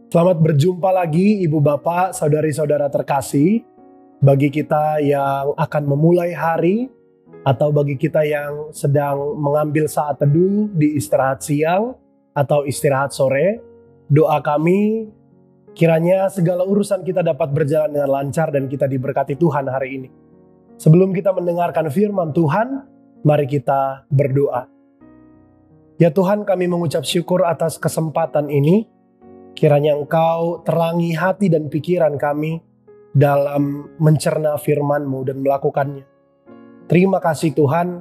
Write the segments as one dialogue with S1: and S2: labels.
S1: Selamat berjumpa lagi Ibu Bapak, Saudari-saudara terkasih. Bagi kita yang akan memulai hari atau bagi kita yang sedang mengambil saat teduh di istirahat siang atau istirahat sore, doa kami kiranya segala urusan kita dapat berjalan dengan lancar dan kita diberkati Tuhan hari ini. Sebelum kita mendengarkan firman Tuhan, mari kita berdoa. Ya Tuhan, kami mengucap syukur atas kesempatan ini. Kiranya Engkau terangi hati dan pikiran kami dalam mencerna firman-Mu dan melakukannya. Terima kasih Tuhan.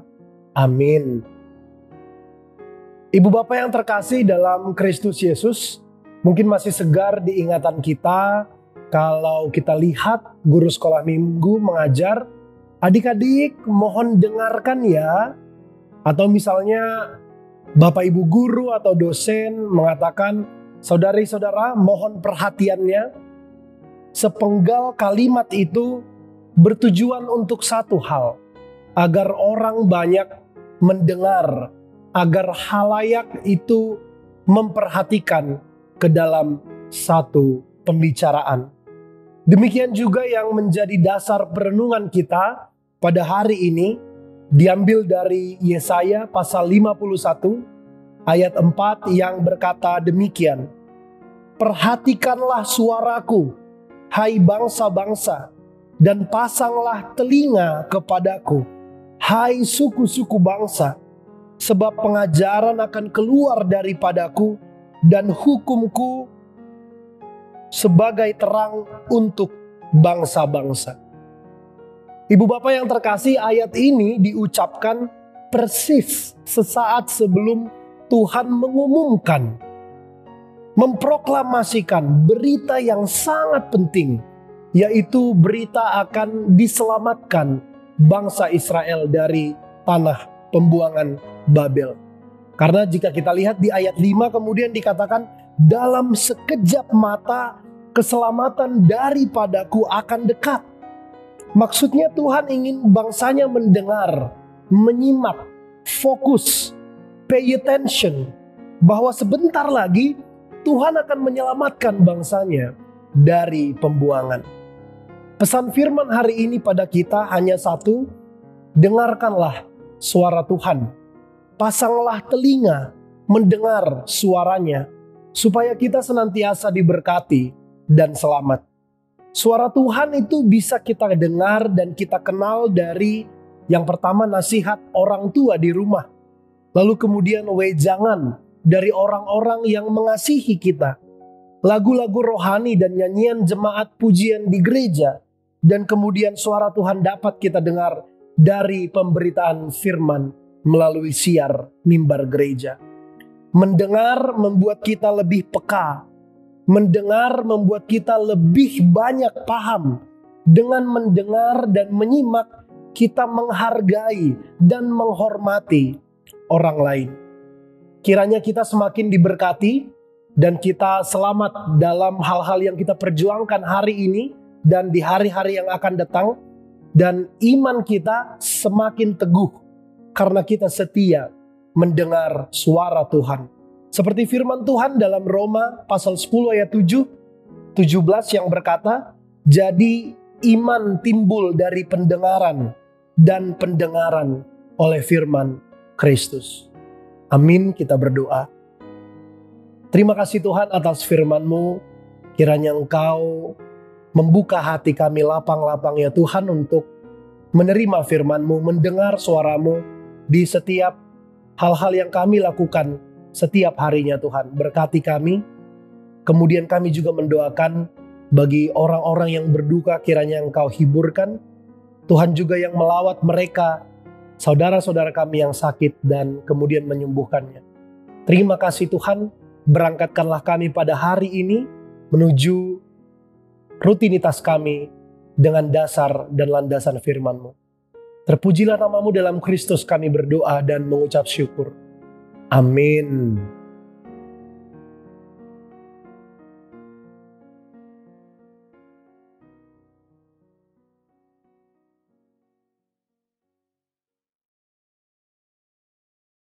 S1: Amin. Ibu Bapak yang terkasih dalam Kristus Yesus, mungkin masih segar di ingatan kita kalau kita lihat guru sekolah minggu mengajar, adik-adik mohon dengarkan ya. Atau misalnya Bapak Ibu guru atau dosen mengatakan, saudari-saudara mohon perhatiannya. Sepenggal kalimat itu bertujuan untuk satu hal, agar orang banyak mendengar, agar halayak itu memperhatikan ke dalam satu pembicaraan. Demikian juga yang menjadi dasar perenungan kita pada hari ini diambil dari Yesaya pasal 51 ayat 4 yang berkata demikian. Perhatikanlah suaraku, hai bangsa-bangsa, dan pasanglah telinga kepadaku, hai suku-suku bangsa, sebab pengajaran akan keluar daripadaku dan hukumku sebagai terang untuk bangsa-bangsa. Ibu Bapak yang terkasih, ayat ini diucapkan persis sesaat sebelum Tuhan mengumumkan, memproklamasikan berita yang sangat penting, yaitu berita akan diselamatkan bangsa Israel dari tanah pembuangan Babel. Karena jika kita lihat di ayat 5 kemudian dikatakan, dalam sekejap mata keselamatan daripadaku akan dekat. Maksudnya Tuhan ingin bangsanya mendengar, menyimak, fokus, pay attention, bahwa sebentar lagi Tuhan akan menyelamatkan bangsanya dari pembuangan. Pesan firman hari ini pada kita hanya satu, dengarkanlah suara Tuhan. Pasanglah telinga mendengar suaranya, supaya kita senantiasa diberkati dan selamat. Suara Tuhan itu bisa kita dengar dan kita kenal dari yang pertama nasihat orang tua di rumah. Lalu kemudian wejangan dari orang-orang yang mengasihi kita. Lagu-lagu rohani dan nyanyian jemaat pujian di gereja. Dan kemudian suara Tuhan dapat kita dengar dari pemberitaan firman melalui siar mimbar gereja. Mendengar membuat kita lebih peka. Mendengar membuat kita lebih banyak paham. Dengan mendengar dan menyimak, kita menghargai dan menghormati orang lain. Kiranya kita semakin diberkati dan kita selamat dalam hal-hal yang kita perjuangkan hari ini dan di hari-hari yang akan datang. Dan iman kita semakin teguh karena kita setia mendengar suara Tuhan. Seperti firman Tuhan dalam Roma pasal 10 ayat 17 yang berkata, jadi iman timbul dari pendengaran dan pendengaran oleh firman Kristus. Amin, kita berdoa. Terima kasih Tuhan atas firman-Mu. Kiranya Engkau membuka hati kami lapang-lapang ya Tuhan untuk menerima firman-Mu, mendengar suara-Mu di setiap hal-hal yang kami lakukan setiap harinya Tuhan. Berkati kami. Kemudian kami juga mendoakan bagi orang-orang yang berduka, kiranya Engkau hiburkan. Tuhan juga yang melawat mereka, saudara-saudara kami yang sakit dan kemudian menyembuhkannya. Terima kasih Tuhan, berangkatkanlah kami pada hari ini menuju rutinitas kami dengan dasar dan landasan firman-Mu. Terpujilah nama-Mu dalam Kristus kami berdoa dan mengucap syukur. Amin.